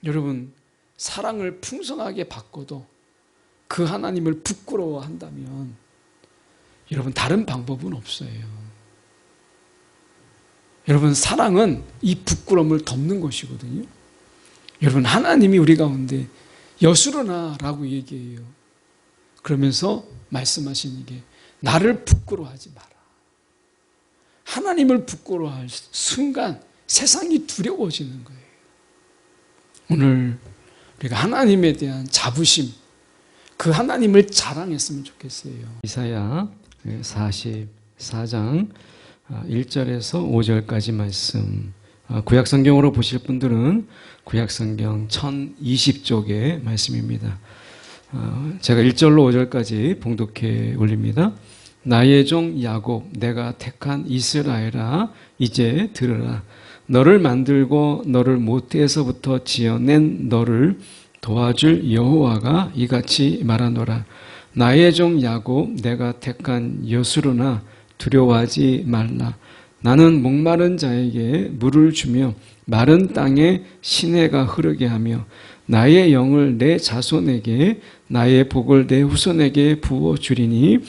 여러분, 사랑을 풍성하게 받고도 그 하나님을 부끄러워한다면 여러분, 다른 방법은 없어요. 여러분, 사랑은 이 부끄러움을 덮는 것이거든요. 여러분, 하나님이 우리 가운데 여수르나라고 얘기해요. 그러면서 말씀하시는 게 나를 부끄러워하지 마라. 하나님을 부끄러워할 순간 세상이 두려워지는 거예요. 오늘 우리가 하나님에 대한 자부심, 그 하나님을 자랑했으면 좋겠어요. 이사야 44장 1절에서 5절까지 말씀, 구약성경으로 보실 분들은 구약성경 1020쪽의 말씀입니다. 제가 1절로 5절까지 봉독해 올립니다. 나의 종 야곱, 내가 택한 이스라엘아, 이제 들으라. 너를 만들고 너를 모태에서부터 지어낸 너를 도와줄 여호와가 이같이 말하노라. 나의 종 야곱, 내가 택한 여수르나, 두려워하지 말라. 나는 목마른 자에게 물을 주며 마른 땅에 시내가 흐르게 하며 나의 영을 내 자손에게, 나의 복을 내 후손에게 부어주리니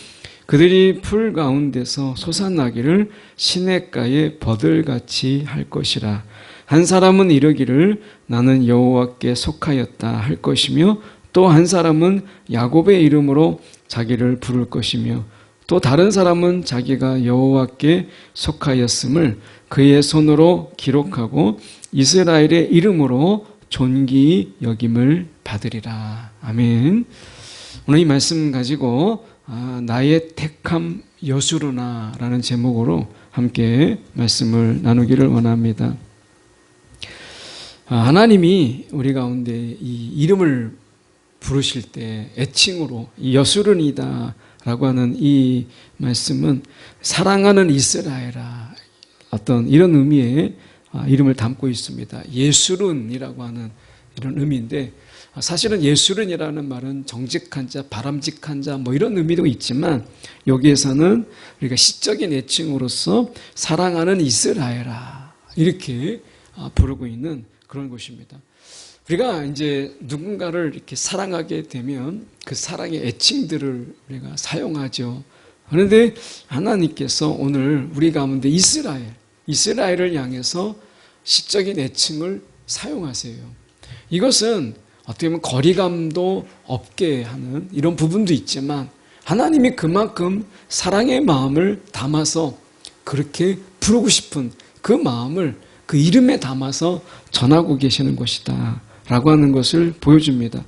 그들이 풀 가운데서 솟아나기를 시냇가에 버들같이 할 것이라. 한 사람은 이르기를 나는 여호와께 속하였다 할 것이며, 또 한 사람은 야곱의 이름으로 자기를 부를 것이며, 또 다른 사람은 자기가 여호와께 속하였음을 그의 손으로 기록하고 이스라엘의 이름으로 존귀히 여김을 받으리라. 아멘. 오늘 이 말씀 가지고 나의 택함 여수르나라는 제목으로 함께 말씀을 나누기를 원합니다. 하나님이 우리 가운데 이 이름을 부르실 때 애칭으로 여수르니다 라고 하는 이 말씀은 사랑하는 이스라엘아, 어떤 이런 의미의 이름을 담고 있습니다. 예수른이라고 하는 이런 의미인데, 사실은 예수른이라는 말은 정직한 자, 바람직한 자 뭐 이런 의미도 있지만, 여기에서는 우리가 시적인 애칭으로서 사랑하는 이스라엘아 이렇게 부르고 있는 그런 것입니다. 우리가 이제 누군가를 이렇게 사랑하게 되면 그 사랑의 애칭들을 우리가 사용하죠. 그런데 하나님께서 오늘 우리 가운데 이스라엘을 향해서 시적인 애칭을 사용하세요. 이것은 어떻게 보면 거리감도 없게 하는 이런 부분도 있지만, 하나님이 그만큼 사랑의 마음을 담아서 그렇게 부르고 싶은 그 마음을 그 이름에 담아서 전하고 계시는 것이다 라고 하는 것을 보여줍니다.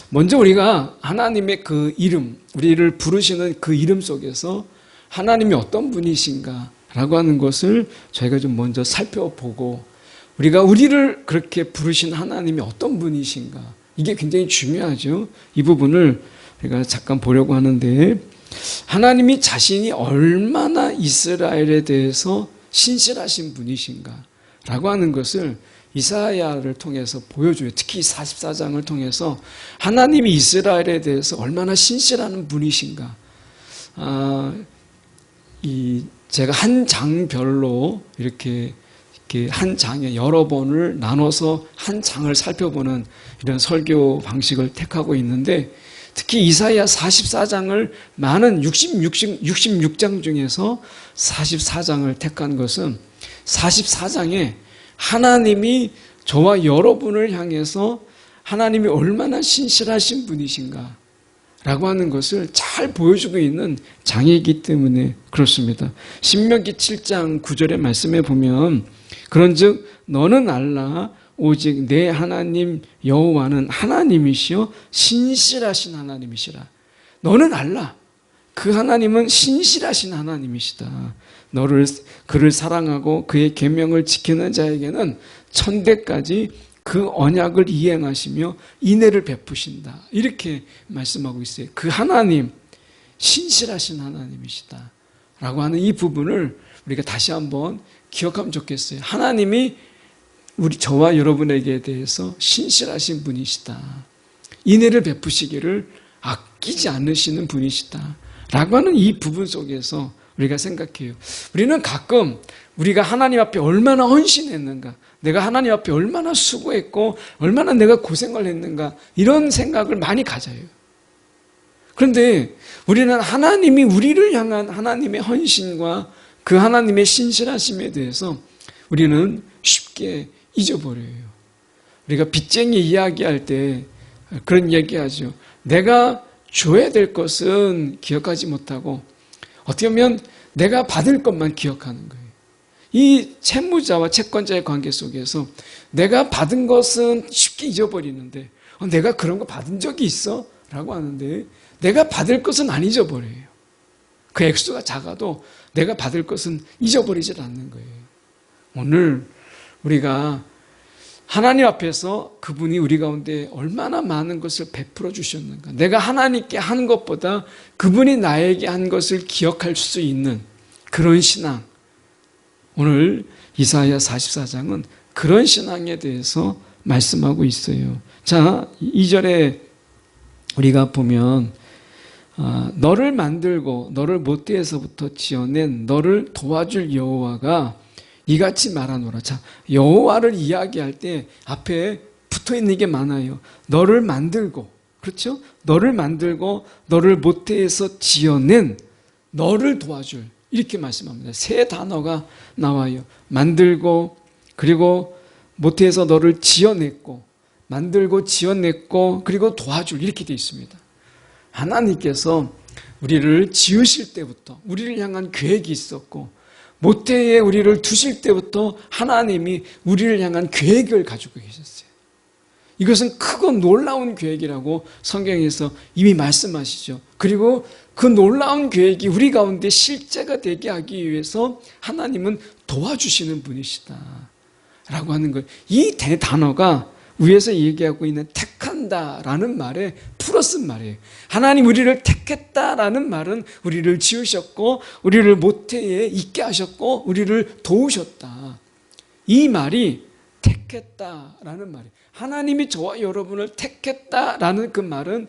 먼저 우리가 하나님의 그 이름, 우리를 부르시는 그 이름 속에서 하나님이 어떤 분이신가 라고 하는 것을 저희가 좀 먼저 살펴보고, 우리를 그렇게 부르신 하나님이 어떤 분이신가, 이게 굉장히 중요하죠. 이 부분을 우리가 잠깐 보려고 하는데, 하나님이 자신이 얼마나 이스라엘에 대해서 신실하신 분이신가 라고 하는 것을 이사야를 통해서 보여줘요. 특히 44장을 통해서 하나님이 이스라엘에 대해서 얼마나 신실한 분이신가. 제가 한 장별로 이렇게 한 장에 여러 번을 나눠서 한 장을 살펴보는 이런 설교 방식을 택하고 있는데, 특히 이사야 44장을 많은 66장 중에서 44장을 택한 것은 44장에 하나님이 저와 여러분을 향해서 하나님이 얼마나 신실하신 분이신가 라고 하는 것을 잘 보여주고 있는 장이기 때문에 그렇습니다. 신명기 7장 9절의 말씀에 보면, 그런즉 너는 알라, 오직 내 하나님 여호와는 하나님이시요 신실하신 하나님이시라. 너는 알라, 그 하나님은 신실하신 하나님이시다. 그를 사랑하고 그의 계명을 지키는 자에게는 천대까지 그 언약을 이행하시며 인애를 베푸신다. 이렇게 말씀하고 있어요. 그 하나님, 신실하신 하나님이시다 라고 하는 이 부분을 우리가 다시 한번 기억하면 좋겠어요. 하나님이 저와 여러분에게 대해서 신실하신 분이시다, 인애를 베푸시기를 아끼지 않으시는 분이시다 라고 하는 이 부분 속에서 우리가 생각해요. 우리는 가끔 우리가 하나님 앞에 얼마나 헌신했는가, 내가 하나님 앞에 얼마나 수고했고 얼마나 내가 고생을 했는가, 이런 생각을 많이 가져요. 그런데 우리는 하나님이 우리를 향한 하나님의 헌신과 그 하나님의 신실하심에 대해서 우리는 쉽게 잊어버려요. 우리가 빚쟁이 이야기할 때 그런 얘기하죠. 내가 줘야 될 것은 기억하지 못하고 어떻게 보면 내가 받을 것만 기억하는 거예요. 이 채무자와 채권자의 관계 속에서 내가 받은 것은 쉽게 잊어버리는데 내가 그런 거 받은 적이 있어? 라고 하는데 내가 받을 것은 안 잊어버려요. 그 액수가 작아도 내가 받을 것은 잊어버리질 않는 거예요. 오늘 우리가 하나님 앞에서 그분이 우리 가운데 얼마나 많은 것을 베풀어 주셨는가, 내가 하나님께 한 것보다 그분이 나에게 한 것을 기억할 수 있는 그런 신앙, 오늘 이사야 44장은 그런 신앙에 대해서 말씀하고 있어요. 자, 2절에 우리가 보면 너를 만들고 너를 모태에서부터 지어낸 너를 도와줄 여호와가 이같이 말하노라. 자, 여호와를 이야기할 때 앞에 붙어있는 게 많아요. 너를 만들고, 그렇죠? 너를 만들고 너를 모태에서 지어낸 너를 도와줄, 이렇게 말씀합니다. 세 단어가 나와요. 만들고, 그리고 모태에서 너를 지어냈고, 만들고 지어냈고, 그리고 도와줄, 이렇게 되어 있습니다. 하나님께서 우리를 지으실 때부터 우리를 향한 계획이 있었고, 모태에 우리를 두실 때부터 하나님이 우리를 향한 계획을 가지고 계셨어요. 이것은 크고 놀라운 계획이라고 성경에서 이미 말씀하시죠. 그리고 그 놀라운 계획이 우리 가운데 실제가 되게 하기 위해서 하나님은 도와주시는 분이시다 라고 하는 거예요. 이 단어가 위에서 얘기하고 있는 택한다라는 말에 플러스 말이에요. 하나님 우리를 택했다라는 말은 우리를 지으셨고 우리를 모태에 있게 하셨고 우리를 도우셨다. 이 말이 택했다라는 말이에요. 하나님이 저와 여러분을 택했다라는 그 말은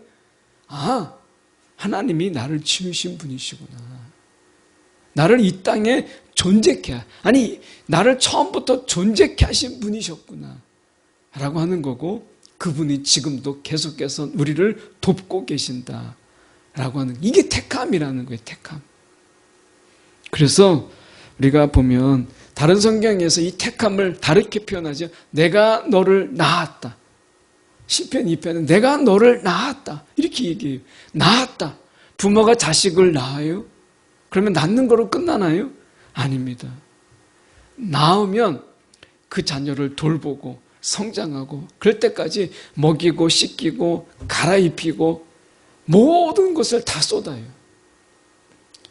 하나님이 나를 지으신 분이시구나. 나를 이 땅에 존재케, 나를 처음부터 존재케 하신 분이셨구나 라고 하는 거고, 그분이 지금도 계속해서 우리를 돕고 계신다 라고 하는, 이게 택함이라는 거예요. 택함. 그래서 우리가 보면 다른 성경에서 이 택함을 다르게 표현하죠. 내가 너를 낳았다. 시편 2편은 내가 너를 낳았다 이렇게 얘기해요. 낳았다. 부모가 자식을 낳아요? 그러면 낳는 거로 끝나나요? 아닙니다. 낳으면 그 자녀를 돌보고 성장하고 그럴 때까지 먹이고 씻기고 갈아입히고 모든 것을 다 쏟아요.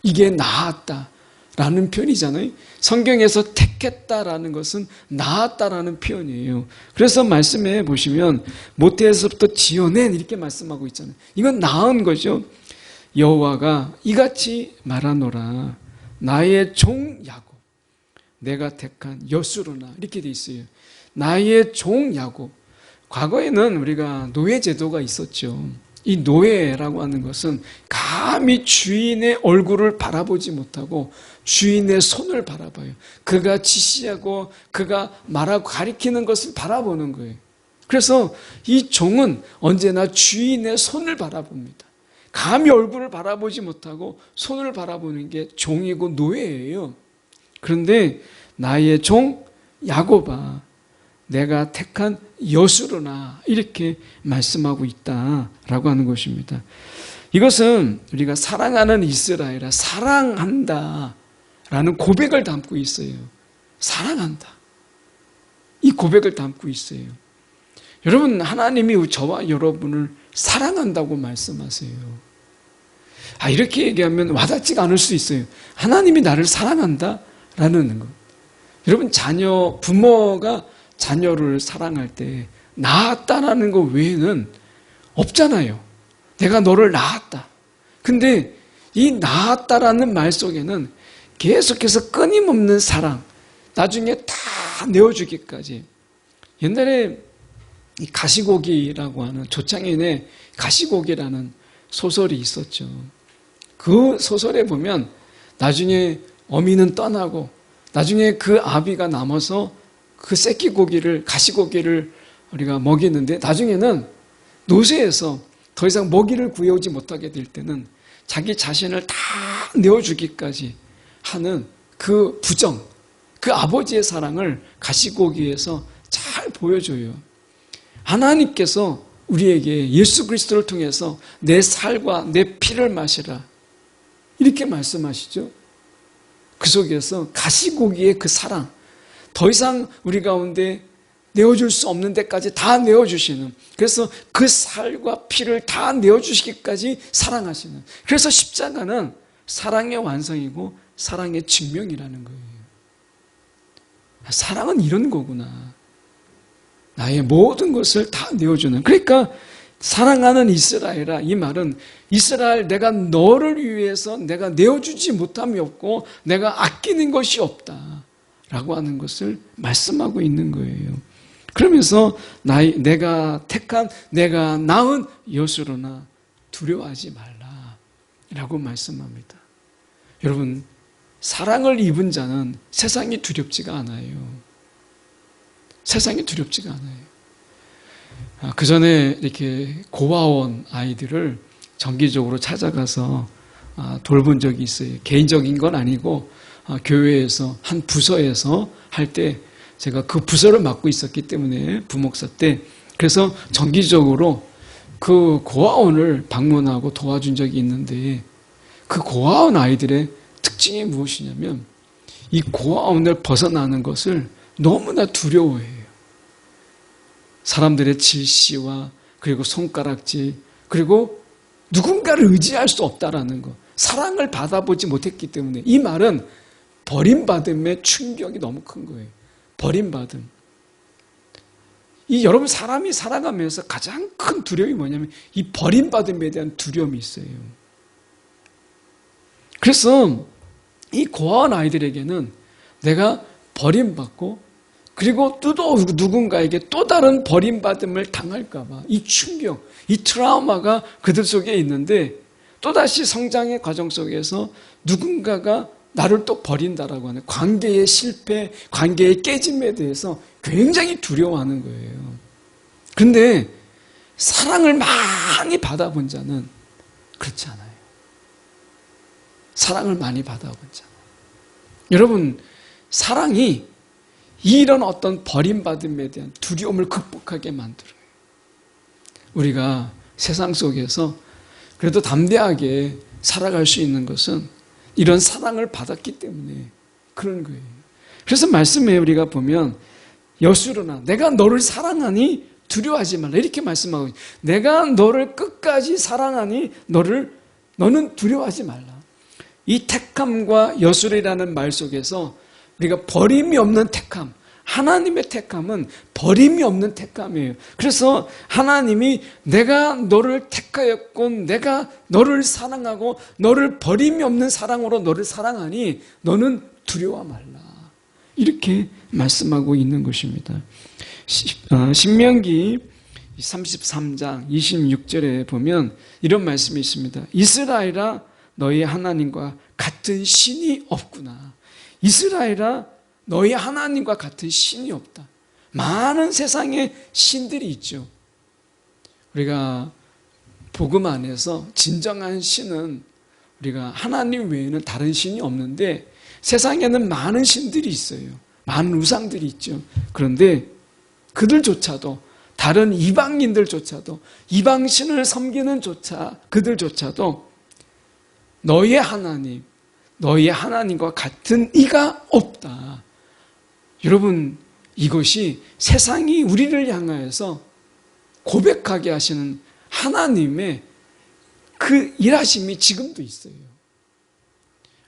이게 낳았다라는 표현이잖아요. 성경에서 택했다라는 것은 낳았다라는 표현이에요. 그래서 말씀해 보시면 모태에서부터 지어낸 이렇게 말씀하고 있잖아요. 이건 낳은 거죠. 여호와가 이같이 말하노라. 나의 종 야곱, 내가 택한 여수로나, 이렇게 돼 있어요. 나의 종 야곱. 과거에는 우리가 노예 제도가 있었죠. 이 노예라고 하는 것은 감히 주인의 얼굴을 바라보지 못하고 주인의 손을 바라봐요. 그가 지시하고 그가 말하고 가리키는 것을 바라보는 거예요. 그래서 이 종은 언제나 주인의 손을 바라봅니다. 감히 얼굴을 바라보지 못하고 손을 바라보는 게 종이고 노예예요. 그런데 나의 종 야곱아, 내가 택한 여수로나, 이렇게 말씀하고 있다라고 하는 것입니다. 이것은 우리가 사랑하는 이스라엘아, 사랑한다라는 고백을 담고 있어요. 사랑한다. 이 고백을 담고 있어요. 여러분, 하나님이 저와 여러분을 사랑한다고 말씀하세요. 이렇게 얘기하면 와닿지가 않을 수 있어요. 하나님이 나를 사랑한다라는 것. 여러분, 부모가 자녀를 사랑할 때 낳았다라는 것 외에는 없잖아요. 내가 너를 낳았다. 근데 이 낳았다라는 말 속에는 계속해서 끊임없는 사랑, 나중에 다 내어주기까지. 옛날에 이 가시고기라고 하는, 조창현의 가시고기라는 소설이 있었죠. 그 소설에 보면 나중에 어미는 떠나고 나중에 그 아비가 남아서 그 새끼 고기를, 가시고기를 우리가 먹이는데 나중에는 노새에서 더 이상 먹이를 구해오지 못하게 될 때는 자기 자신을 다 내어주기까지 하는 그 부정, 그 아버지의 사랑을 가시고기에서 잘 보여줘요. 하나님께서 우리에게 예수 그리스도를 통해서 내 살과 내 피를 마시라 이렇게 말씀하시죠. 그 속에서 가시고기의 그 사랑, 더 이상 우리 가운데 내어줄 수 없는 데까지 다 내어주시는, 그래서 그 살과 피를 다 내어주시기까지 사랑하시는, 그래서 십자가는 사랑의 완성이고 사랑의 증명이라는 거예요. 사랑은 이런 거구나. 나의 모든 것을 다 내어주는. 그러니까 사랑하는 이스라엘아, 이 말은 이스라엘, 내가 너를 위해서 내가 내어주지 못함이 없고 내가 아끼는 것이 없다 라고 하는 것을 말씀하고 있는 거예요. 그러면서 내가 택한, 내가 낳은 여수로나 두려워하지 말라 라고 말씀합니다. 여러분, 사랑을 입은 자는 세상이 두렵지가 않아요. 세상이 두렵지가 않아요. 그 전에 이렇게 고아원 아이들을 정기적으로 찾아가서 돌본 적이 있어요. 개인적인 건 아니고 교회에서 한 부서에서 할 때 제가 그 부서를 맡고 있었기 때문에 부목사 때, 그래서 정기적으로 그 고아원을 방문하고 도와준 적이 있는데, 그 고아원 아이들의 특징이 무엇이냐면 이 고아원을 벗어나는 것을 너무나 두려워해요. 사람들의 질시와 그리고 손가락질, 그리고 누군가를 의지할 수 없다라는 것, 사랑을 받아보지 못했기 때문에. 이 말은 버림받음의 충격이 너무 큰 거예요. 버림받음. 여러분, 사람이 살아가면서 가장 큰 두려움이 뭐냐면 이 버림받음에 대한 두려움이 있어요. 그래서 이 고아원 아이들에게는 내가 버림받고, 그리고 또 누군가에게 또 다른 버림받음을 당할까 봐 이 충격, 이 트라우마가 그들 속에 있는데, 또다시 성장의 과정 속에서 누군가가 나를 또 버린다라고 하는 관계의 실패, 관계의 깨짐에 대해서 굉장히 두려워하는 거예요. 그런데 사랑을 많이 받아본 자는 그렇지 않아요. 사랑을 많이 받아본 자. 여러분, 사랑이 이런 어떤 버림받음에 대한 두려움을 극복하게 만들어요. 우리가 세상 속에서 그래도 담대하게 살아갈 수 있는 것은 이런 사랑을 받았기 때문에 그런 거예요. 그래서 말씀에 우리가 보면 여수로나 내가 너를 사랑하니 두려워하지 말라 이렇게 말씀하고 있어요. 내가 너를 끝까지 사랑하니 너는 두려워하지 말라. 이 택함과 여술이라는 말 속에서 우리가 버림이 없는 택함, 하나님의 택함은 버림이 없는 택함이에요. 그래서 하나님이 내가 너를 택하였고 내가 너를 사랑하고 너를 버림이 없는 사랑으로 너를 사랑하니 너는 두려워 말라. 이렇게 말씀하고 있는 것입니다. 신명기 33장 26절에 보면 이런 말씀이 있습니다. 이스라엘아, 너희 하나님과 같은 신이 없구나. 이스라엘아, 너희 하나님과 같은 신이 없다. 많은 세상에 신들이 있죠. 우리가 복음 안에서 진정한 신은 우리가 하나님 외에는 다른 신이 없는데, 세상에는 많은 신들이 있어요. 많은 우상들이 있죠. 그런데 그들조차도, 다른 이방인들조차도, 이방신을 섬기는 그들조차도 너희의 하나님, 너희의 하나님과 같은 이가 없다. 여러분, 이것이 세상이 우리를 향하여서 고백하게 하시는 하나님의 그 일하심이 지금도 있어요.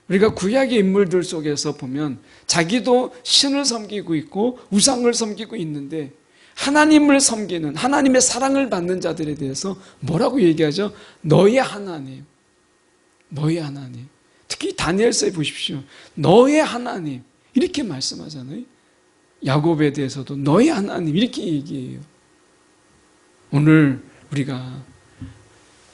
우리가 구약의 인물들 속에서 보면 자기도 신을 섬기고 있고 우상을 섬기고 있는데, 하나님을 섬기는, 하나님의 사랑을 받는 자들에 대해서 뭐라고 얘기하죠? 너의 하나님, 너의 하나님. 특히 다니엘서에 보십시오. 너의 하나님 이렇게 말씀하잖아요. 야곱에 대해서도 너의 하나님 이렇게 얘기해요. 오늘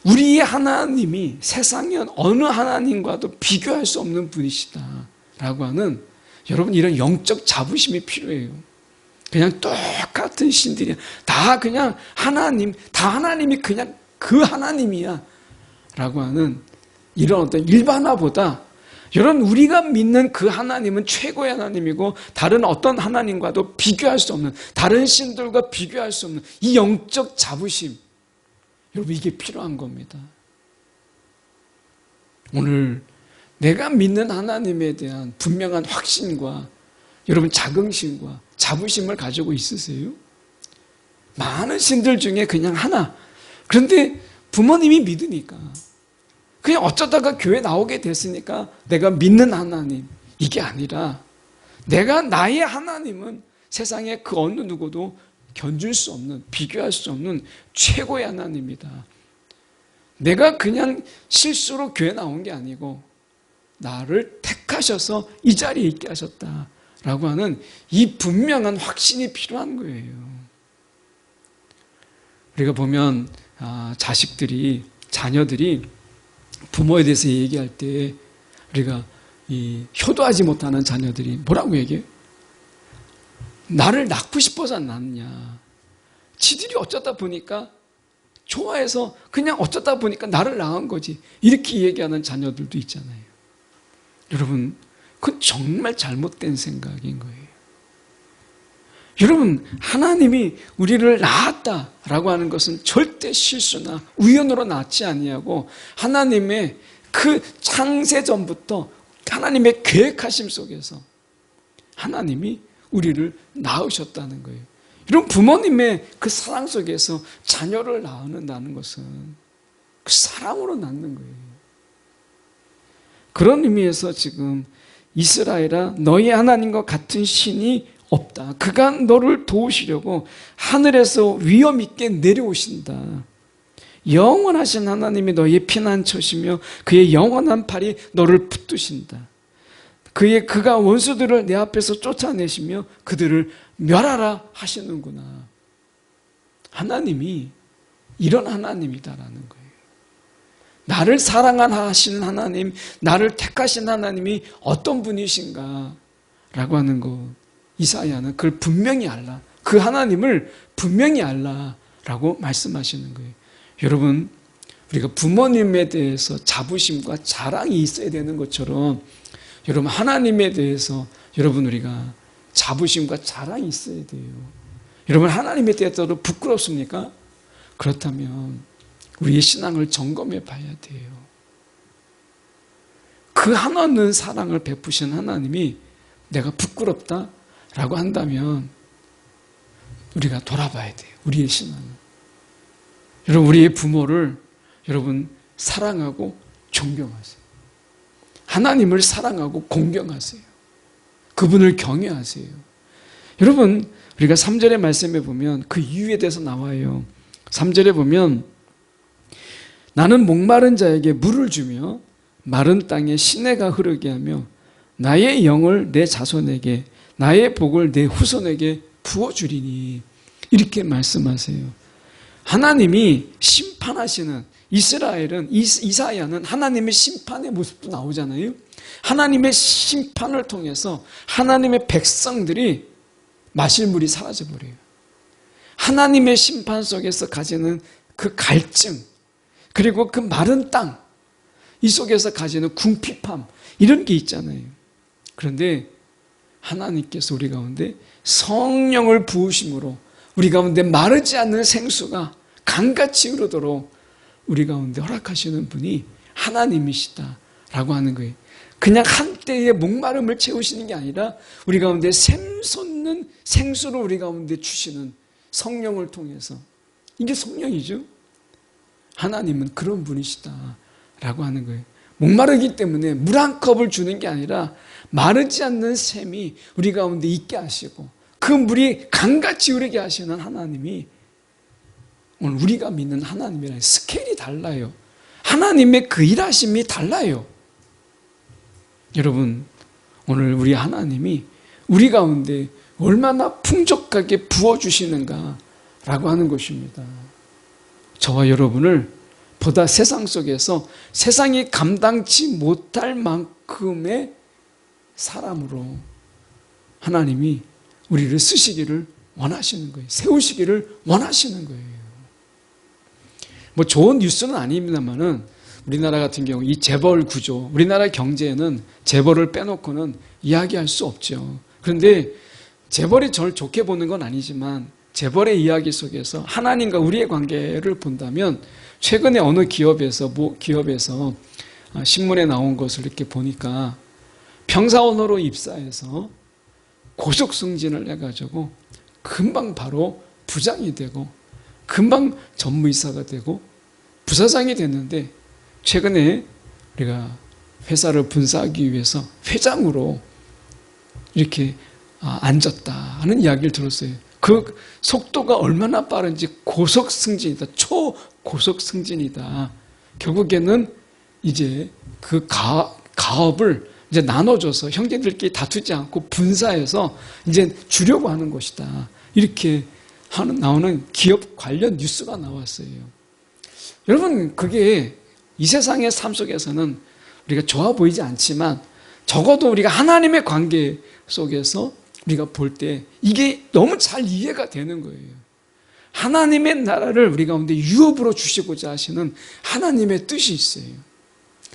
우리의 하나님이 세상의 어느 하나님과도 비교할 수 없는 분이시다 라고 하는 여러분 이런 영적 자부심이 필요해요. 그냥 똑같은 신들이야. 다 그냥 하나님, 다 하나님이 그냥 그 하나님이야 라고 하는 이런 어떤 일반화보다 여러분 우리가 믿는 그 하나님은 최고의 하나님이고 다른 어떤 하나님과도 비교할 수 없는, 다른 신들과 비교할 수 없는 이 영적 자부심, 여러분 이게 필요한 겁니다. 오늘 내가 믿는 하나님에 대한 분명한 확신과 여러분 자긍심과 자부심을 가지고 있으세요? 많은 신들 중에 그냥 하나. 그런데 부모님이 믿으니까, 그냥 어쩌다가 교회 나오게 됐으니까 내가 믿는 하나님, 이게 아니라 나의 하나님은 세상에 그 어느 누구도 견줄 수 없는, 비교할 수 없는 최고의 하나님이다. 내가 그냥 실수로 교회 나온 게 아니고 나를 택하셔서 이 자리에 있게 하셨다라고 하는 이 분명한 확신이 필요한 거예요. 우리가 보면 자녀들이 부모에 대해서 얘기할 때 우리가 효도하지 못하는 자녀들이 뭐라고 얘기해요? 나를 낳고 싶어서 안 낳느냐. 지들이 어쩌다 보니까 좋아해서 그냥 어쩌다 보니까 나를 낳은 거지. 이렇게 얘기하는 자녀들도 있잖아요. 여러분, 그건 정말 잘못된 생각인 거예요. 여러분, 하나님이 우리를 낳았다라고 하는 것은 절대 실수나 우연으로 낳지 아니하고 하나님의 그 창세 전부터 하나님의 계획하심 속에서 하나님이 우리를 낳으셨다는 거예요. 이런 부모님의 그 사랑 속에서 자녀를 낳는다는 것은 그 사랑으로 낳는 거예요. 그런 의미에서 지금 이스라엘아, 너희 하나님과 같은 신이 없다. 그가 너를 도우시려고 하늘에서 위엄 있게 내려오신다. 영원하신 하나님이 너희의 피난처시며 그의 영원한 팔이 너를 붙드신다. 그가 원수들을 내 앞에서 쫓아내시며 그들을 멸하라 하시는구나. 하나님이 이런 하나님이다라는 거예요. 나를 사랑하시는 하나님, 나를 택하신 하나님이 어떤 분이신가 라고 하는 것, 이사야는 그걸 분명히 알라, 그 하나님을 분명히 알라라고 말씀하시는 거예요. 여러분, 우리가 부모님에 대해서 자부심과 자랑이 있어야 되는 것처럼 여러분 하나님에 대해서 여러분 우리가 자부심과 자랑이 있어야 돼요. 여러분 하나님에 대해서도 부끄럽습니까? 그렇다면 우리의 신앙을 점검해 봐야 돼요. 그 한없는 사랑을 베푸신 하나님이 내가 부끄럽다라고 한다면 우리가 돌아봐야 돼요. 우리의 신앙을. 여러분 우리의 부모를 여러분 사랑하고 존경하세요. 하나님을 사랑하고 공경하세요. 그분을 경외하세요. 여러분 우리가 3절의 말씀에 보면 그 이유에 대해서 나와요. 3절에 보면 나는 목마른 자에게 물을 주며 마른 땅에 시내가 흐르게 하며 나의 영을 내 자손에게 나의 복을 내 후손에게 부어주리니, 이렇게 말씀하세요. 하나님이 심판하시는, 이스라엘은, 이사야는 하나님의 심판의 모습도 나오잖아요. 하나님의 심판을 통해서 하나님의 백성들이 마실 물이 사라져버려요. 하나님의 심판 속에서 가지는 그 갈증, 그리고 그 마른 땅, 이 속에서 가지는 궁핍함, 이런 게 있잖아요. 그런데 하나님께서 우리 가운데 성령을 부으심으로 우리 가운데 마르지 않는 생수가 강같이 흐르도록 우리 가운데 허락하시는 분이 하나님이시다라고 하는 거예요. 그냥 한때의 목마름을 채우시는 게 아니라 우리 가운데 샘솟는 생수를 우리 가운데 주시는 성령을 통해서, 이게 성령이죠. 하나님은 그런 분이시다라고 하는 거예요. 목마르기 때문에 물 한 컵을 주는 게 아니라 마르지 않는 샘이 우리 가운데 있게 하시고 그 물이 강같이 흐르게 하시는 하나님이 오늘 우리가 믿는 하나님이랑 스케일이 달라요. 하나님의 그 일하심이 달라요. 여러분 오늘 우리 하나님이 우리 가운데 얼마나 풍족하게 부어주시는가라고 하는 것입니다. 저와 여러분을 보다 세상 속에서 세상이 감당치 못할 만큼의 사람으로 하나님이 우리를 쓰시기를 원하시는 거예요. 세우시기를 원하시는 거예요. 뭐 좋은 뉴스는 아닙니다만은 우리나라 같은 경우 이 재벌 구조, 우리나라 경제에는 재벌을 빼놓고는 이야기할 수 없죠. 그런데 재벌이 저를 좋게 보는 건 아니지만 재벌의 이야기 속에서 하나님과 우리의 관계를 본다면 최근에 어느 기업에서 신문에 나온 것을 이렇게 보니까 평사원으로 입사해서 고속 승진을 해가지고 금방 바로 부장이 되고 금방 전무이사가 되고 부사장이 됐는데 최근에 우리가 회사를 분사하기 위해서 회장으로 이렇게 앉았다 하는 이야기를 들었어요. 그 속도가 얼마나 빠른지 고속 승진이다. 초고속 승진이다. 결국에는 이제 그 가업을 이제 나눠줘서 형제들끼리 다투지 않고 분사해서 이제 주려고 하는 것이다. 이렇게 나오는 기업 관련 뉴스가 나왔어요. 여러분, 그게 이 세상의 삶 속에서는 우리가 좋아 보이지 않지만 적어도 우리가 하나님의 관계 속에서 우리가 볼 때 이게 너무 잘 이해가 되는 거예요. 하나님의 나라를 우리 가운데 유업으로 주시고자 하시는 하나님의 뜻이 있어요.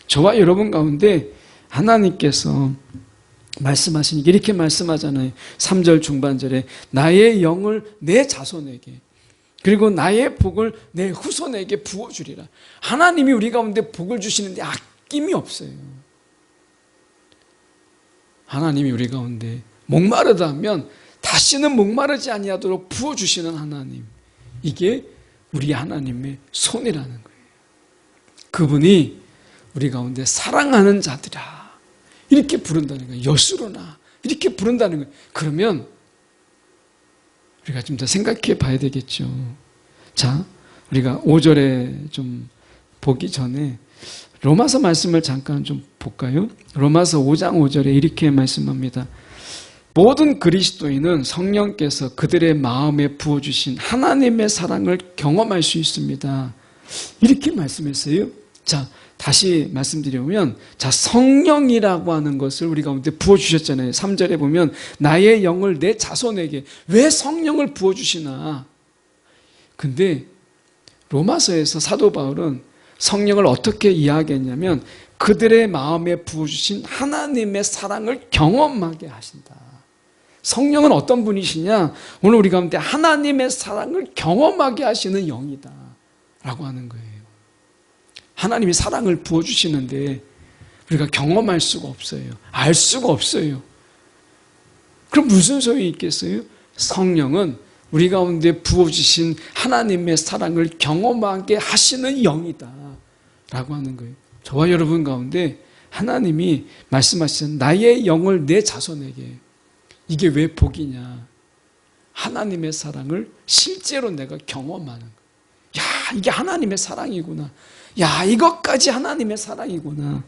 저와 여러분 가운데 하나님께서 말씀하시니까 이렇게 말씀하잖아요. 3절 중반절에 나의 영을 내 자손에게 그리고 나의 복을 내 후손에게 부어주리라. 하나님이 우리 가운데 복을 주시는데 아낌이 없어요. 하나님이 우리 가운데 목마르다 하면 다시는 목마르지 아니하도록 부어주시는 하나님. 이게 우리 하나님의 손이라는 거예요. 그분이 우리 가운데 사랑하는 자들아 이렇게 부른다는 거예요. 여수로나 이렇게 부른다는 거예요. 그러면 우리가 좀 더 생각해 봐야 되겠죠. 자, 우리가 5절에 좀 보기 전에 로마서 말씀을 잠깐 좀 볼까요? 로마서 5장 5절에 이렇게 말씀합니다. 모든 그리스도인은 성령께서 그들의 마음에 부어주신 하나님의 사랑을 경험할 수 있습니다. 이렇게 말씀했어요. 자, 다시 말씀드리면, 자, 성령이라고 하는 것을 우리 가운데 부어주셨잖아요. 3절에 보면, 나의 영을 내 자손에게. 왜 성령을 부어주시나? 근데, 로마서에서 사도 바울은 성령을 어떻게 이야기했냐면, 그들의 마음에 부어주신 하나님의 사랑을 경험하게 하신다. 성령은 어떤 분이시냐? 오늘 우리 가운데 하나님의 사랑을 경험하게 하시는 영이다. 라고 하는 거예요. 하나님이 사랑을 부어주시는데 우리가 경험할 수가 없어요. 알 수가 없어요. 그럼 무슨 소용이 있겠어요? 성령은 우리 가운데 부어주신 하나님의 사랑을 경험하게 하시는 영이다 라고 하는 거예요. 저와 여러분 가운데 하나님이 말씀하신 나의 영을 내 자손에게. 이게 왜 복이냐? 하나님의 사랑을 실제로 내가 경험하는 거예요. 야, 이게 하나님의 사랑이구나. 야, 이것까지 하나님의 사랑이구나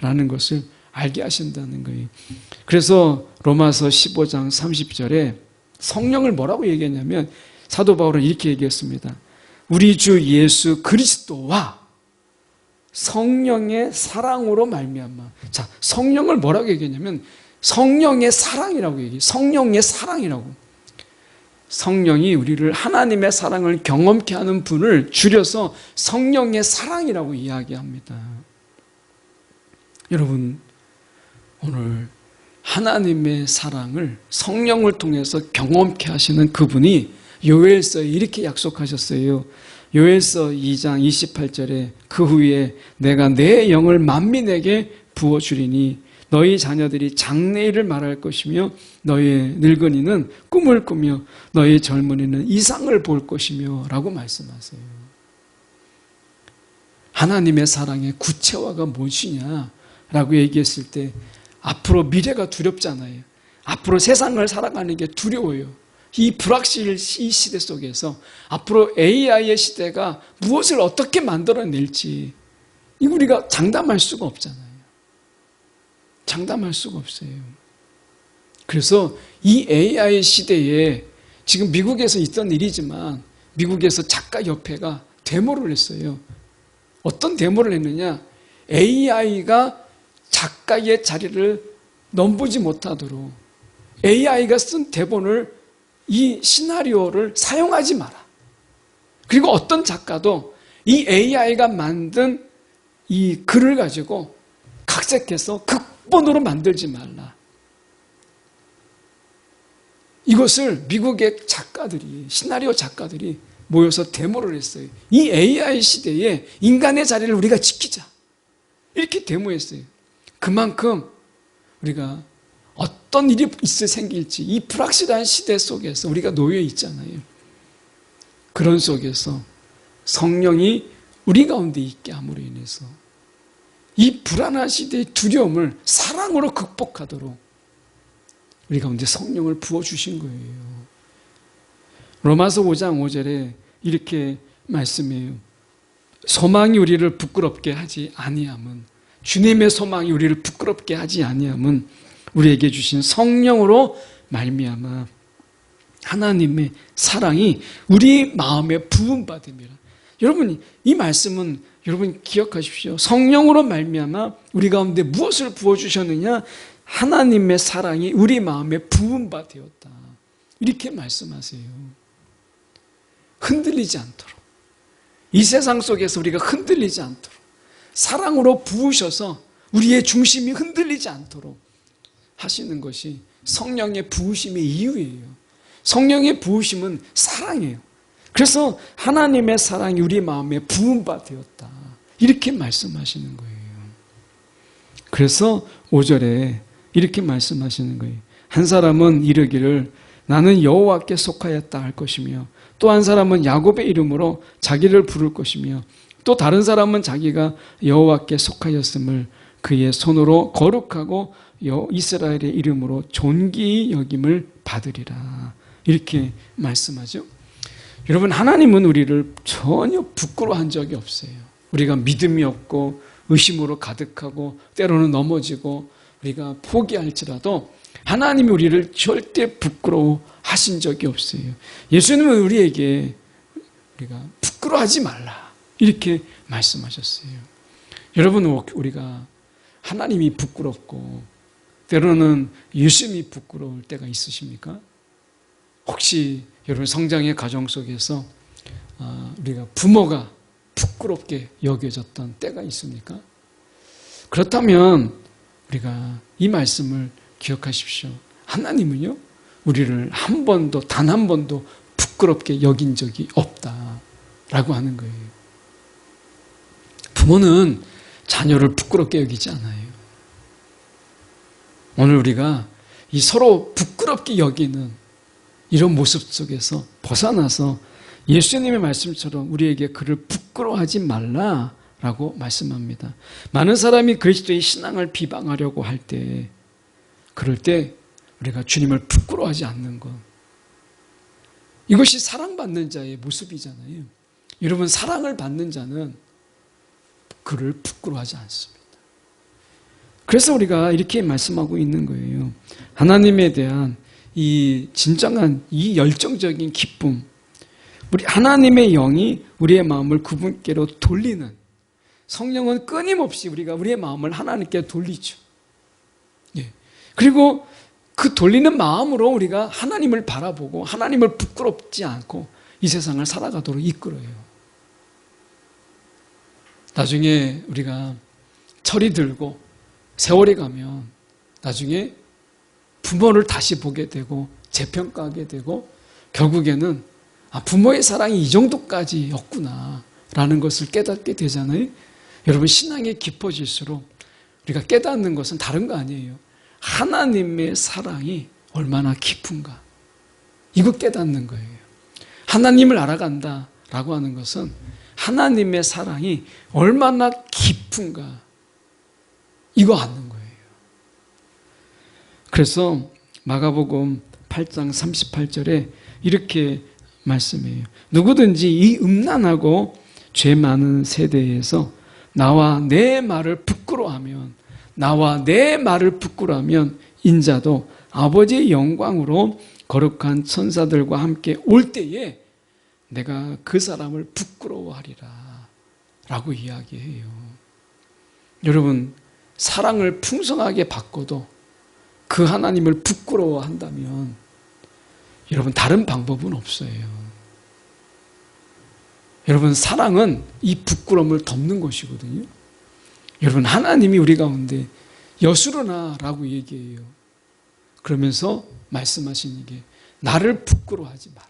라는 것을 알게 하신다는 거예요. 그래서 로마서 15장 30절에 성령을 뭐라고 얘기했냐면 사도 바울은 이렇게 얘기했습니다. 우리 주 예수 그리스도와 성령의 사랑으로 말미암아. 자, 성령을 뭐라고 얘기했냐면 성령의 사랑이라고 얘기해요. 성령의 사랑이라고. 성령이 우리를 하나님의 사랑을 경험케 하는 분을 줄여서 성령의 사랑이라고 이야기합니다. 여러분, 오늘 하나님의 사랑을 성령을 통해서 경험케 하시는 그분이 요엘서에 이렇게 약속하셨어요. 요엘서 2장 28절에 그 후에 내가 내 영을 만민에게 부어주리니 너희 자녀들이 장래일을 말할 것이며 너희 늙은이는 꿈을 꾸며 너희 젊은이는 이상을 볼 것이며 라고 말씀하세요. 하나님의 사랑의 구체화가 무엇이냐 라고 얘기했을 때 앞으로 미래가 두렵잖아요. 앞으로 세상을 살아가는 게 두려워요. 이 불확실 이 시대 속에서 앞으로 AI의 시대가 무엇을 어떻게 만들어낼지 이거 우리가 장담할 수가 없잖아요. 장담할 수가 없어요. 그래서 이 AI 시대에 지금 미국에서 있던 일이지만 미국에서 작가협회가 데모를 했어요. 어떤 데모를 했느냐? AI가 작가의 자리를 넘보지 못하도록 AI가 쓴 대본을, 이 시나리오를 사용하지 마라. 그리고 어떤 작가도 이 AI가 만든 이 글을 가지고 각색해서 극본으로 만들지 말라. 이것을 미국의 작가들이, 시나리오 작가들이 모여서 데모를 했어요. 이 AI 시대에 인간의 자리를 우리가 지키자. 이렇게 데모했어요. 그만큼 우리가 어떤 일이 생길지 이 불확실한 시대 속에서 우리가 놓여 있잖아요. 그런 속에서 성령이 우리 가운데 있게 함으로 인해서 이 불안한 시대의 두려움을 사랑으로 극복하도록 우리 가운데 성령을 부어주신 거예요. 로마서 5장 5절에 이렇게 말씀해요. 소망이 우리를 부끄럽게 하지 아니함은, 주님의 소망이 우리를 부끄럽게 하지 아니함은 우리에게 주신 성령으로 말미암아 하나님의 사랑이 우리 마음에 부음받음이라. 여러분, 이 말씀은 여러분 기억하십시오. 성령으로 말미암아 우리 가운데 무엇을 부어주셨느냐? 하나님의 사랑이 우리 마음에 부음받되었다. 이렇게 말씀하세요. 흔들리지 않도록, 이 세상 속에서 우리가 흔들리지 않도록 사랑으로 부으셔서 우리의 중심이 흔들리지 않도록 하시는 것이 성령의 부으심의 이유예요. 성령의 부으심은 사랑이에요. 그래서 하나님의 사랑이 우리 마음에 부음받되었다. 이렇게 말씀하시는 거예요. 그래서 5절에 이렇게 말씀하시는 거예요. 한 사람은 이르기를 나는 여호와께 속하였다 할 것이며, 또 한 사람은 야곱의 이름으로 자기를 부를 것이며, 또 다른 사람은 자기가 여호와께 속하였음을 그의 손으로 거룩하고 이스라엘의 이름으로 존귀히 여김을 받으리라. 이렇게 말씀하죠. 여러분, 하나님은 우리를 전혀 부끄러워한 적이 없어요. 우리가 믿음이 없고 의심으로 가득하고 때로는 넘어지고 우리가 포기할지라도 하나님이 우리를 절대 부끄러워하신 적이 없어요. 예수님은 우리에게 우리가 부끄러워하지 말라 이렇게 말씀하셨어요. 여러분, 우리가 하나님이 부끄럽고 때로는 예수님이 부끄러울 때가 있으십니까? 혹시 여러분 성장의 가정 속에서 우리가 부모가 부끄럽게 여겨졌던 때가 있습니까? 그렇다면 우리가 이 말씀을 기억하십시오. 하나님은요, 우리를 한 번도, 단 한 번도 부끄럽게 여긴 적이 없다라고 하는 거예요. 부모는 자녀를 부끄럽게 여기지 않아요. 오늘 우리가 이 서로 부끄럽게 여기는 이런 모습 속에서 벗어나서 예수님의 말씀처럼 우리에게 그를 부끄러워하지 말라라고 말씀합니다. 많은 사람이 그리스도의 신앙을 비방하려고 할 때, 그럴 때 우리가 주님을 부끄러워하지 않는 것, 이것이 사랑받는 자의 모습이잖아요. 여러분, 사랑을 받는 자는 그를 부끄러워하지 않습니다. 그래서 우리가 이렇게 말씀하고 있는 거예요. 하나님에 대한 이 진정한 이 열정적인 기쁨, 우리 하나님의 영이 우리의 마음을 그분께로 돌리는, 성령은 끊임없이 우리의 마음을 하나님께 돌리죠. 예. 그리고 그 돌리는 마음으로 우리가 하나님을 바라보고 하나님을 부끄럽지 않고 이 세상을 살아가도록 이끌어요. 나중에 우리가 철이 들고 세월이 가면 나중에 부모를 다시 보게 되고 재평가하게 되고 결국에는 부모의 사랑이 이 정도까지였구나 라는 것을 깨닫게 되잖아요. 여러분, 신앙이 깊어질수록 우리가 깨닫는 것은 다른 거 아니에요. 하나님의 사랑이 얼마나 깊은가, 이거 깨닫는 거예요. 하나님을 알아간다라고 하는 것은 하나님의 사랑이 얼마나 깊은가, 이거 아는 거예요. 그래서 마가복음 8장 38절에 이렇게 말씀해요. 누구든지 이 음란하고 죄 많은 세대에서 나와 내 말을 부끄러워하면, 나와 내 말을 부끄러워하면 인자도 아버지의 영광으로 거룩한 천사들과 함께 올 때에 내가 그 사람을 부끄러워하리라 라고 이야기해요. 여러분, 사랑을 풍성하게 받고도 그 하나님을 부끄러워한다면 여러분 다른 방법은 없어요. 여러분 사랑은 이 부끄러움을 덮는 것이거든요. 여러분 하나님이 우리 가운데 여수르나라고 얘기해요. 그러면서 말씀하신 이게 나를 부끄러워하지 마라.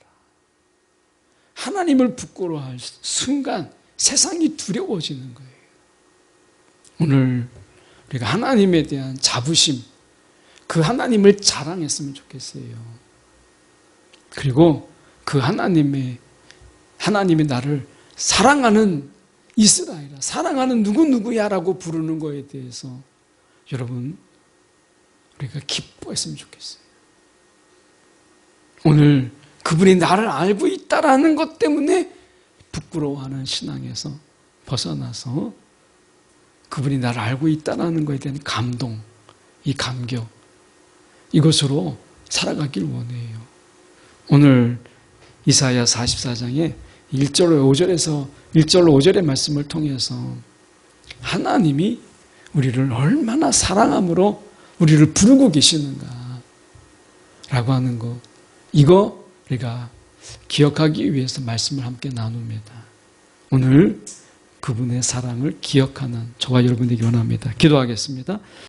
하나님을 부끄러워할 순간 세상이 두려워지는 거예요. 오늘 우리가 하나님에 대한 자부심, 그 하나님을 자랑했으면 좋겠어요. 그리고 그 하나님이 나를 사랑하는 이스라엘아, 사랑하는 누구누구야라고 부르는 거에 대해서 여러분 우리가 기뻐했으면 좋겠어요. 오늘 그분이 나를 알고 있다라는 것 때문에 부끄러워하는 신앙에서 벗어나서 그분이 나를 알고 있다라는 것에 대한 감동, 이 감격, 이것으로 살아가길 원해요. 오늘 이사야 44장에 1절로 5절의 말씀을 통해서 하나님이 우리를 얼마나 사랑함으로 우리를 부르고 계시는가 라고 하는 것, 이거 우리가 기억하기 위해서 말씀을 함께 나눕니다. 오늘 그분의 사랑을 기억하는 저와 여러분에게 원합니다. 기도하겠습니다.